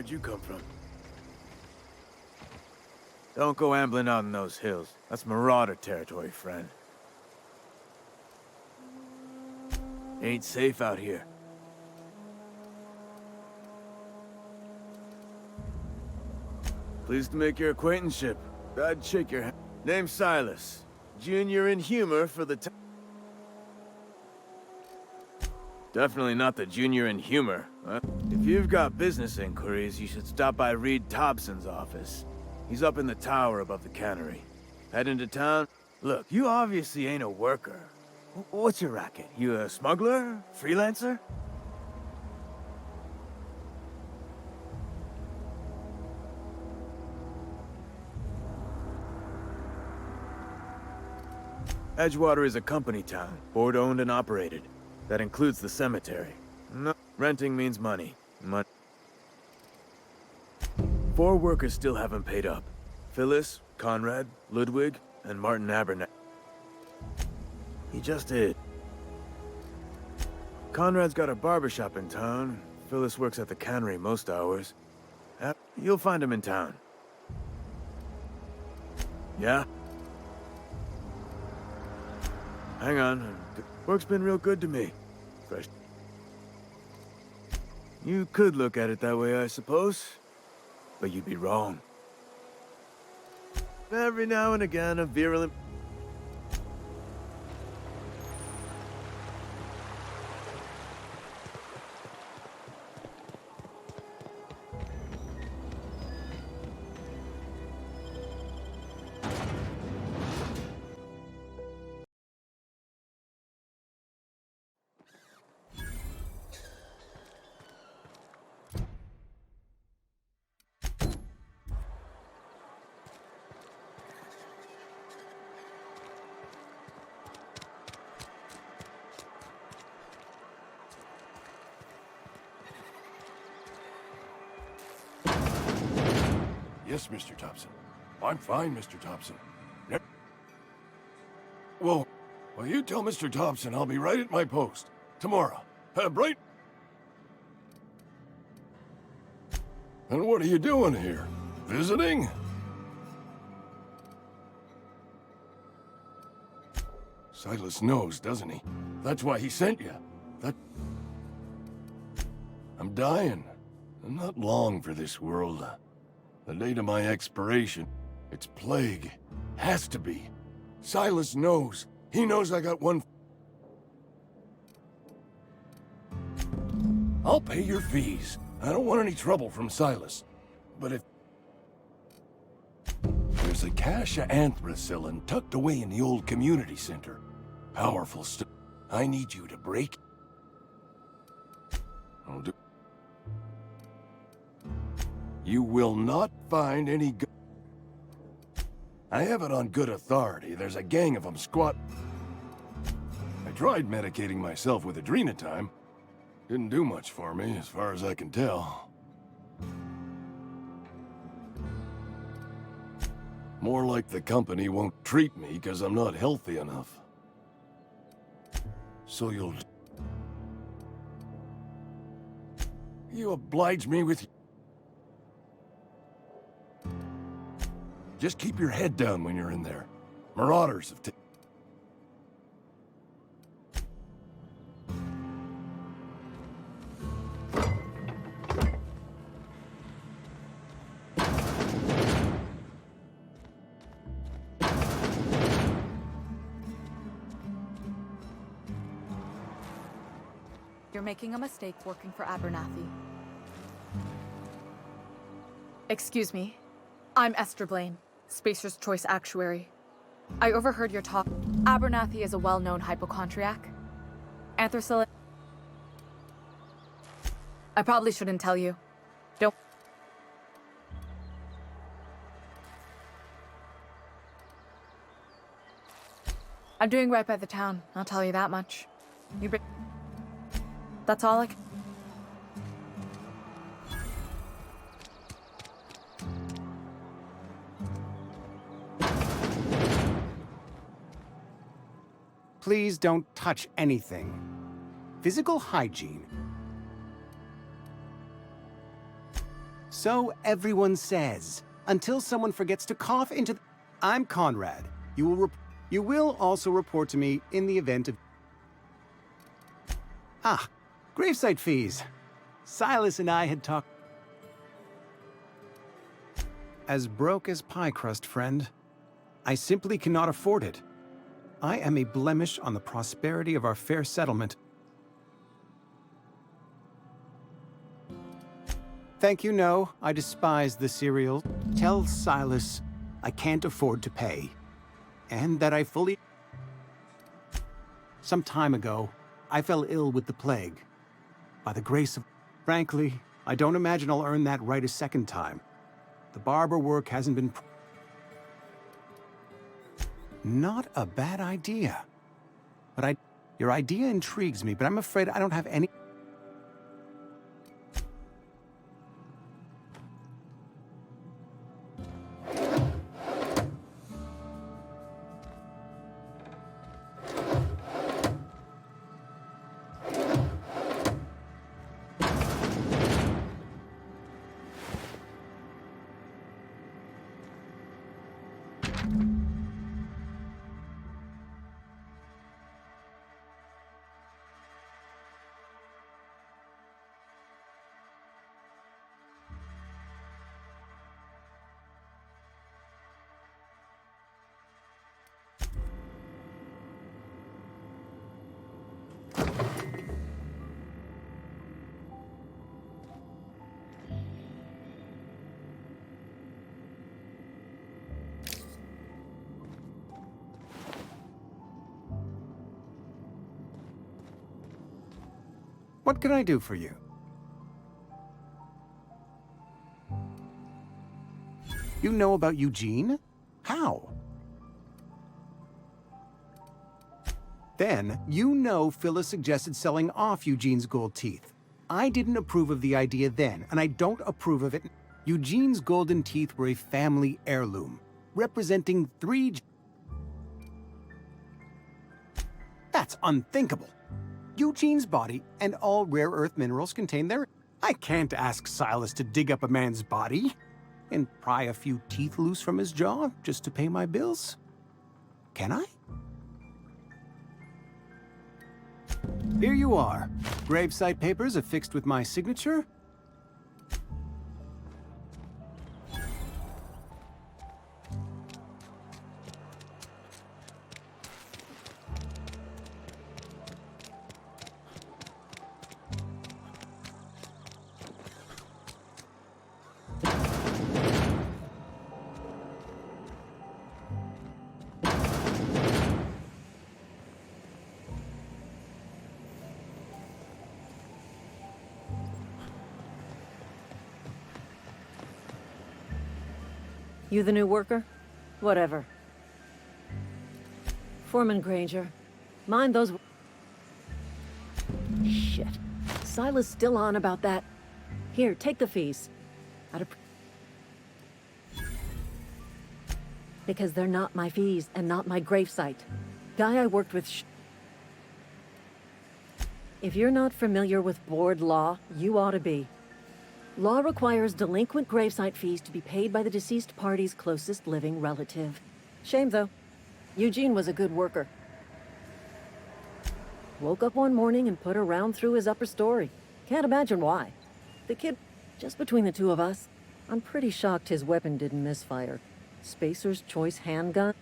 Where'd you come from? Don't go ambling out in those hills. That's marauder territory, friend. Ain't safe out here. Pleased to make your acquaintanceship. I'd shake your hand. Name's Silas. Junior in humor for the Definitely not the junior in humor. If you've got business inquiries, you should stop by Reed Thompson's office. He's up in the tower above the cannery. Head into town? Look, you obviously ain't a worker. What's your racket? You a smuggler? Freelancer? Edgewater is a company town, board-owned and operated. That includes the cemetery. No, renting means money. 4 workers still haven't paid up. Phyllis, Conrad, Ludwig, and Martin Abernathy. He just did. Conrad's got a barbershop in town. Phyllis works at the cannery most hours. You'll find him in town. Yeah? Hang on. Work's been real good to me. Fresh. You could look at it that way, I suppose. But you'd be wrong. Every now and again, a virulent... Yes, Mr. Thompson. I'm fine, Mr. Thompson. Well, you tell Mr. Thompson I'll be right at my post. Tomorrow. Bright? And what are you doing here? Visiting? Silas knows, doesn't he? That's why he sent you. I'm dying. I'm not long for this world. The date of my expiration, it's plague. Has to be. Silas knows. He knows I got one. I'll pay your fees. I don't want any trouble from Silas. But if... There's a cache of anthracillin tucked away in the old community center. Powerful stuff. I need you to break... I'll do... You will not find any I have it on good authority. There's a gang of them squat... I tried medicating myself with adrenatime. Didn't do much for me, as far as I can tell. More like the company won't treat me because I'm not healthy enough. So you oblige me with... Just keep your head down when you're in there. Marauders have You're making a mistake working for Abernathy. Excuse me. I'm Esther Blaine, Spacer's Choice Actuary. I overheard your talk. Abernathy is a well-known hypochondriac. Anthracillin... I probably shouldn't tell you. Don't... I'm doing right by the town, I'll tell you that much. That's all I can... Please don't touch anything. Physical hygiene. So everyone says, until someone forgets to cough into I'm Conrad. You will also report to me in the event of... Ah, gravesite fees. Silas and I had talked... As broke as pie crust, friend. I simply cannot afford it. I am a blemish on the prosperity of our fair settlement. Thank you, no. I despise the cereal. Tell Silas I can't afford to pay. And that I fully... Some time ago, I fell ill with the plague. By the grace of... Frankly, I don't imagine I'll earn that right a second time. The barber work hasn't been... Not a bad idea. But your idea intrigues me, but I'm afraid I don't have any... What can I do for you? You know about Eugene? How? Then, you know Phyllis suggested selling off Eugene's gold teeth. I didn't approve of the idea then, and I don't approve of it. Eugene's golden teeth were a family heirloom, representing 3... That's unthinkable. Eugene's body and all rare earth minerals contained there. I can't ask Silas to dig up a man's body and pry a few teeth loose from his jaw just to pay my bills. Can I? Here you are. Gravesite papers affixed with my signature. You the new worker? Whatever. Foreman Granger. Mind those... Shit. Silas still on about that. Here, take the fees. Because they're not my fees and not my gravesite. Guy I worked with If you're not familiar with board law, you ought to be. Law requires delinquent gravesite fees to be paid by the deceased party's closest living relative. Shame, though. Eugene was a good worker. Woke up one morning and put a round through his upper story. Can't imagine why. The kid, just between the two of us, I'm pretty shocked his weapon didn't misfire. Spacer's choice handgun?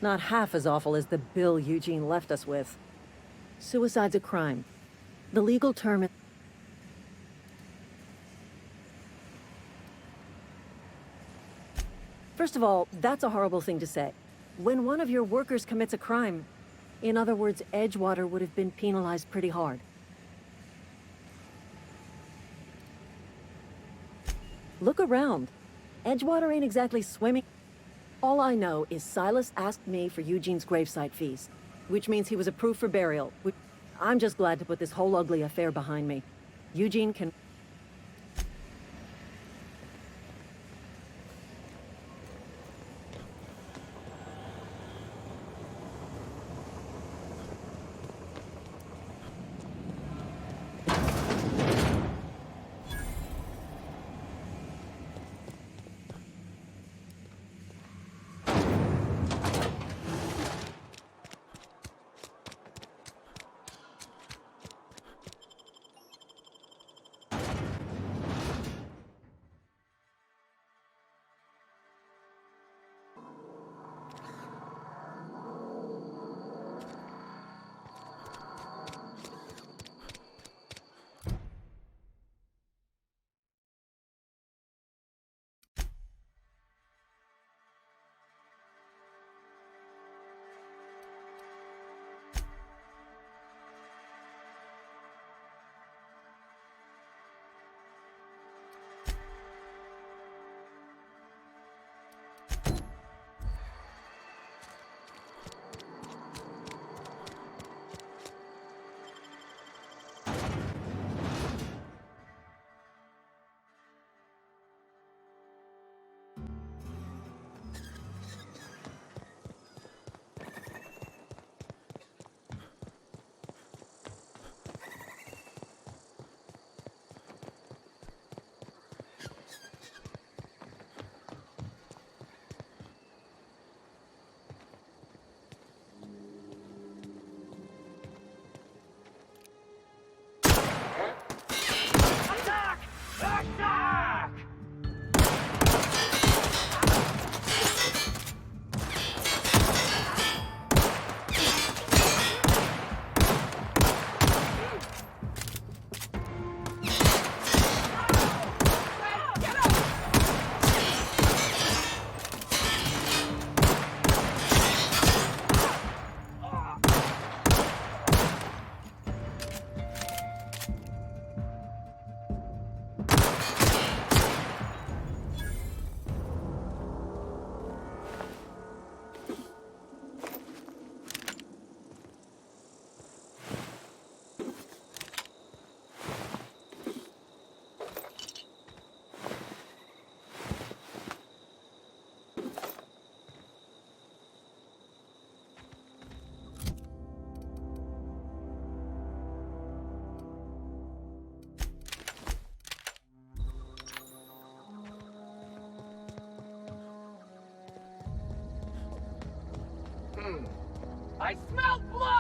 Not half as awful as the bill Eugene left us with. Suicide's a crime. The legal term... First of all, that's a horrible thing to say. When one of your workers commits a crime, in other words, Edgewater would have been penalized pretty hard. Look around. Edgewater ain't exactly swimming. All I know is Silas asked me for Eugene's gravesite fees, which means he was approved for burial. I'm just glad to put this whole ugly affair behind me. Eugene can... I smell blood!